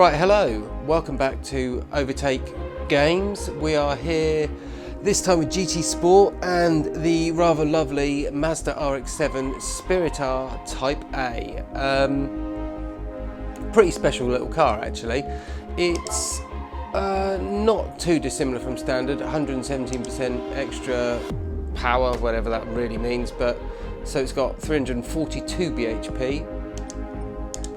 Right, hello, welcome back to Overtake Games. We are here this time with GT Sport and the rather lovely Mazda RX7 Spirit R Type A. Pretty special little car actually. It's not too dissimilar from standard, 117% extra power, whatever that really means, but so it's got 342 bhp,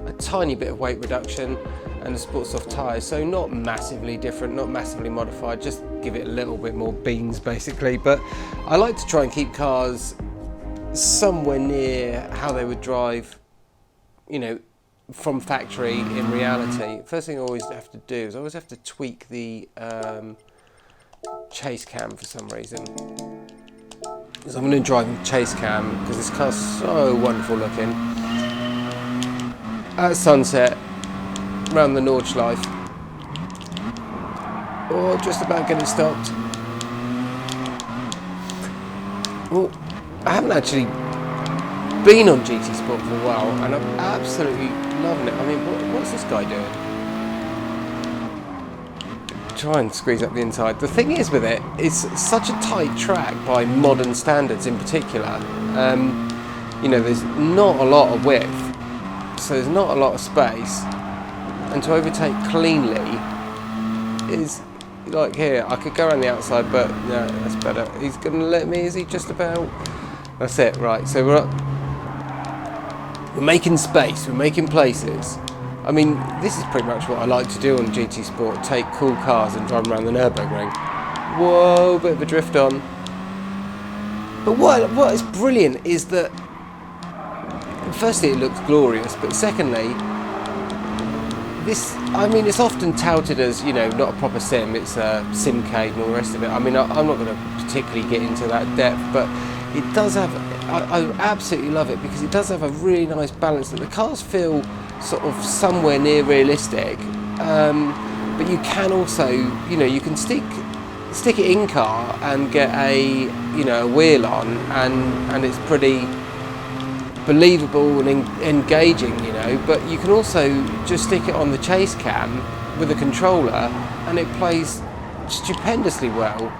a tiny bit of weight reduction and a sport soft tyre, so not massively different, not massively modified, just give it a little bit more beans basically. But I like to try and keep cars somewhere near how they would drive, you know, from factory in reality. First thing I always have to do is I always have to tweak the chase cam for some reason. Because I'm going to drive in chase cam because this car's so wonderful looking. At sunset, around the Nordschleife. Oh, just about getting stopped. Well, I haven't actually been on GT Sport for a while and I'm absolutely loving it. I mean, what's this guy doing? Try and squeeze up the inside. The thing is with it, it's such a tight track by modern standards in particular. You know, there's not a lot of width, so there's not a lot of space. And to overtake cleanly is like here. I could go around the outside, but no, that's better. He's going to let me, is he just about? That's it, right. So we're making space, we're making places. I mean, this is pretty much what I like to do on GT Sport, take cool cars and drive them around the Nurburgring. Whoa, bit of a drift on. But what is brilliant is that, firstly, it looks glorious, but secondly, this, I mean, it's often touted as, you know, not a proper sim, it's a simcade and all the rest of it. I mean, I'm not going to particularly get into that depth, but it does have, I absolutely love it because it does have a really nice balance that the cars feel sort of somewhere near realistic, but you can also, you know, you can stick it in car and get a, you know, a wheel on and it's pretty believable and engaging, you know, but you can also just stick it on the chase cam with a controller and it plays stupendously well.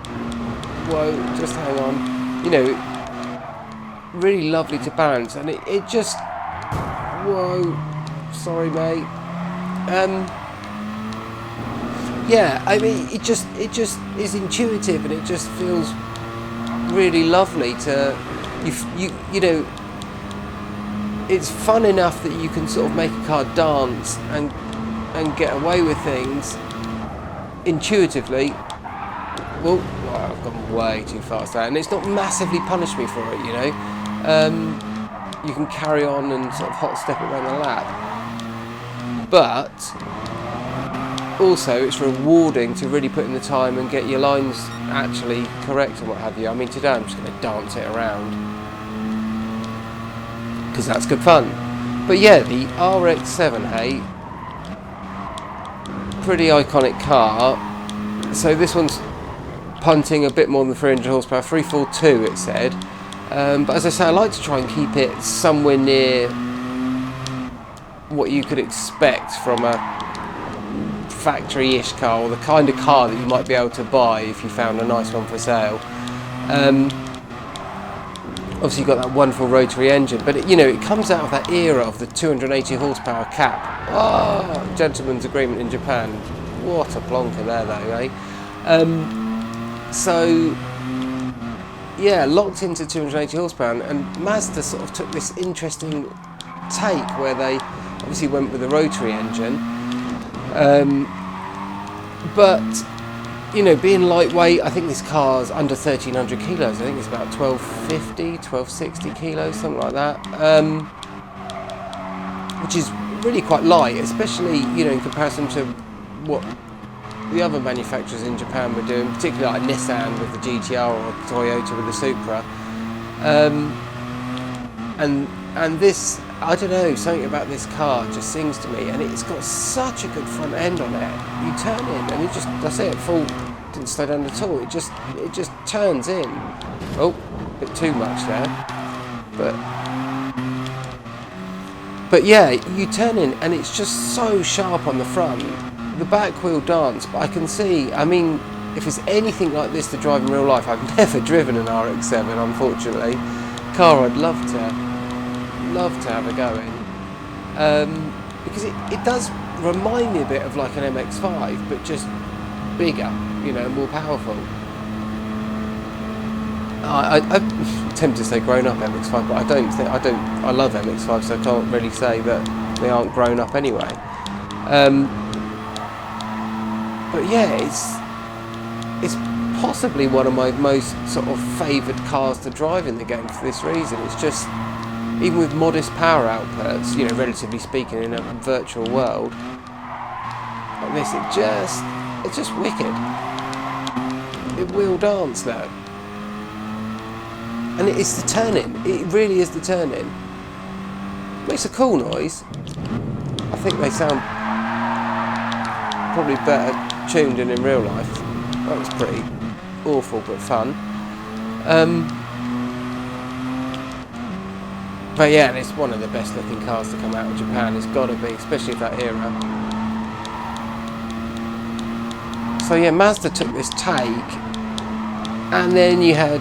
Whoa, just hang on. You know, really lovely to balance, and it just, whoa, sorry mate. Yeah, I mean, it just is intuitive and it just feels really lovely to, you know, it's fun enough that you can sort of make a car dance and get away with things intuitively. Well, I've gone way too fast there, and it's not massively punished me for it, you know. You can carry on and sort of hot step it around the lap, but also it's rewarding to really put in the time and get your lines actually correct and what have you. I mean, today I'm just going to dance it around because that's good fun. But yeah, the RX7, hey, pretty iconic car. So this one's punting a bit more than 300 horsepower, 342 it said. But as I say, I like to try and keep it somewhere near what you could expect from a factory-ish car, or the kind of car that you might be able to buy if you found a nice one for sale. Obviously you've got that wonderful rotary engine, but it, you know, it comes out of that era of the 280 horsepower cap. Oh, gentleman's agreement in Japan. What a plonker there though, eh? So yeah, locked into 280 horsepower, and Mazda sort of took this interesting take where they obviously went with the rotary engine, but you know, being lightweight, I think this car's under 1,300 kilos. I think it's about 1,250, 1,260 kilos, something like that, which is really quite light, especially, you know, in comparison to what the other manufacturers in Japan were doing, particularly like Nissan with the GTR or Toyota with the Supra. And this, I don't know, something about this car just sings to me, and it's got such a good front end on it. You turn in and it just, that's it, didn't slow down at all. It just turns in. Oh, a bit too much there. But yeah, you turn in and it's just so sharp on the front. The back wheel dance, but I can see, I mean, if it's anything like this to drive in real life, I've never driven an RX7, unfortunately. Car I'd love to have a go in. Because it does remind me a bit of like an MX-5, but just bigger, you know, more powerful. I'm tempted to say grown-up MX-5, but I love MX-5, so I can't really say that they aren't grown up anyway. But yeah, it's possibly one of my most sort of favoured cars to drive in the game for this reason. It's just, even with modest power outputs, you know, relatively speaking, in a virtual world like this, it's just wicked. It will dance though. And it's the turning, it really is the turning. Makes a cool noise. I think they sound probably better tuned than in real life. That was pretty awful but fun. But yeah, and it's one of the best looking cars to come out of Japan. It's got to be, especially of that era. So yeah, Mazda took this take, and then you had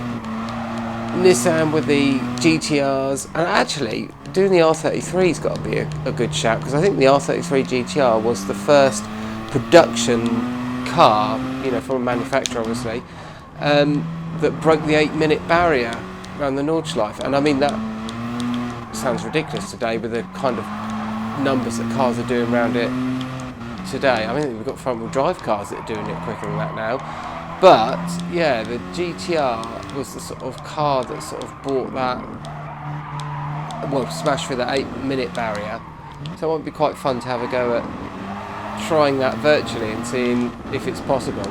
Nissan with the GTRs, and actually doing the R33's got to be a good shout, because I think the R33 GTR was the first production car, you know, from a manufacturer obviously, that broke the 8-minute barrier around the Nordschleife. And I mean, that sounds ridiculous today with the kind of numbers that cars are doing around it today. I mean, we've got front-wheel drive cars that are doing it quicker than that now. But yeah, the GTR was the sort of car that sort of brought that, well, smashed through the 8-minute barrier. So it might be quite fun to have a go at trying that virtually and seeing if it's possible.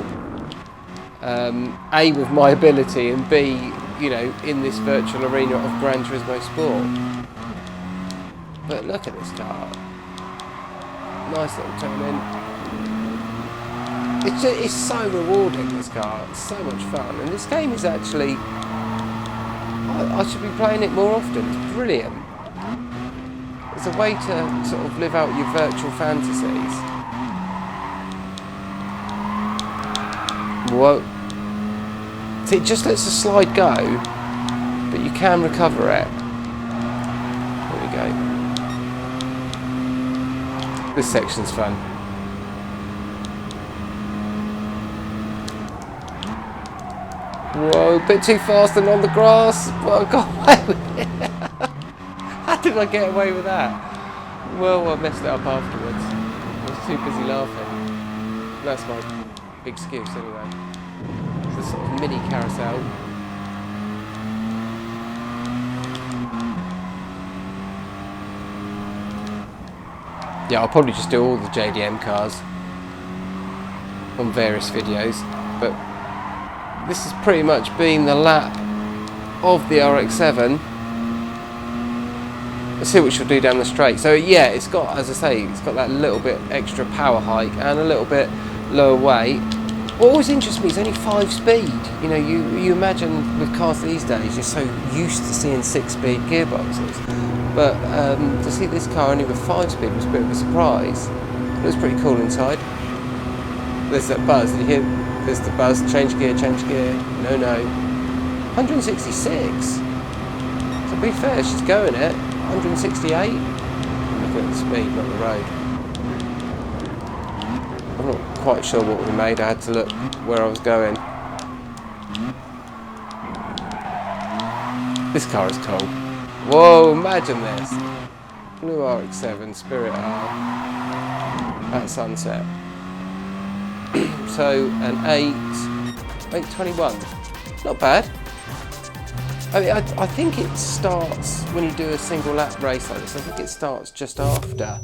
A, with my ability, and B, you know, in this virtual arena of Gran Turismo Sport. But look at this car. Nice little turn in. It's so rewarding, this car. It's so much fun. And this game is actually, I should be playing it more often. It's brilliant. It's a way to sort of live out your virtual fantasies. Whoa. See, it just lets the slide go, but you can recover it. There we go. This section's fun. Whoa, a bit too fast and on the grass. Well, I got away with it. How did I get away with that? Well, I messed it up afterwards. I was too busy laughing. That's my big excuse anyway. It's a sort of mini carousel. Yeah, I'll probably just do all the JDM cars on various videos, but this has pretty much been the lap of the RX7. Let's see what she'll do down the straight. So yeah, it's got, as I say, it's got that little bit extra power hike and a little bit lower weight. What always interests me is only 5-speed. You know, you imagine with cars these days, you're so used to seeing 6-speed gearboxes. But to see this car only with 5-speed was a bit of a surprise. It was pretty cool inside. There's that buzz, did you hear? There's the buzz, change gear, no. 166. To be fair, she's going it. 168. Look at the speed, not the road. I'm not quite sure what we made. I had to look where I was going. This car is cool. Whoa, imagine this. Blue RX7 Spirit R at sunset. So an 821. Not bad. I mean, I think it starts when you do a single lap race like this. I think it starts just after.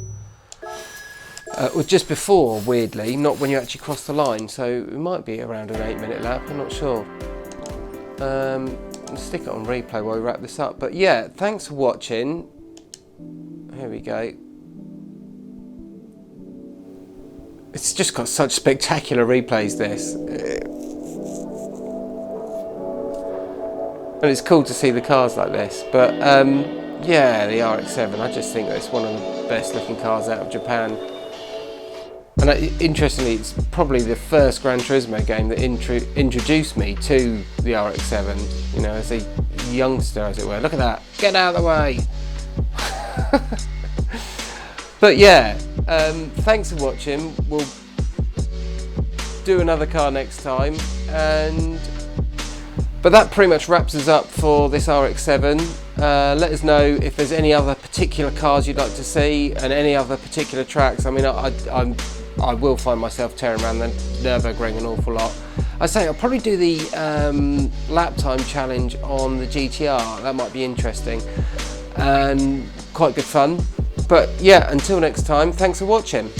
Or just before, weirdly, not when you actually cross the line. So it might be around an 8-minute lap, I'm not sure. I'll stick it on replay while we wrap this up. But yeah, thanks for watching. Here we go. It's just got such spectacular replays, this. And it's cool to see the cars like this. But Yeah, the RX7. I just think that it's one of the best looking cars out of Japan. And interestingly, it's probably the first Gran Turismo game that introduced me to the RX7, you know, as a youngster, as it were. Look at that, get out of the way. But yeah, thanks for watching. We'll do another car next time, but that pretty much wraps us up for this RX7. Let us know if there's any other particular cars you'd like to see and any other particular tracks. I mean, I will find myself tearing around the Nurburgring an awful lot. I say I'll probably do the lap time challenge on the GTR. That might be interesting and quite good fun. But yeah, until next time, thanks for watching.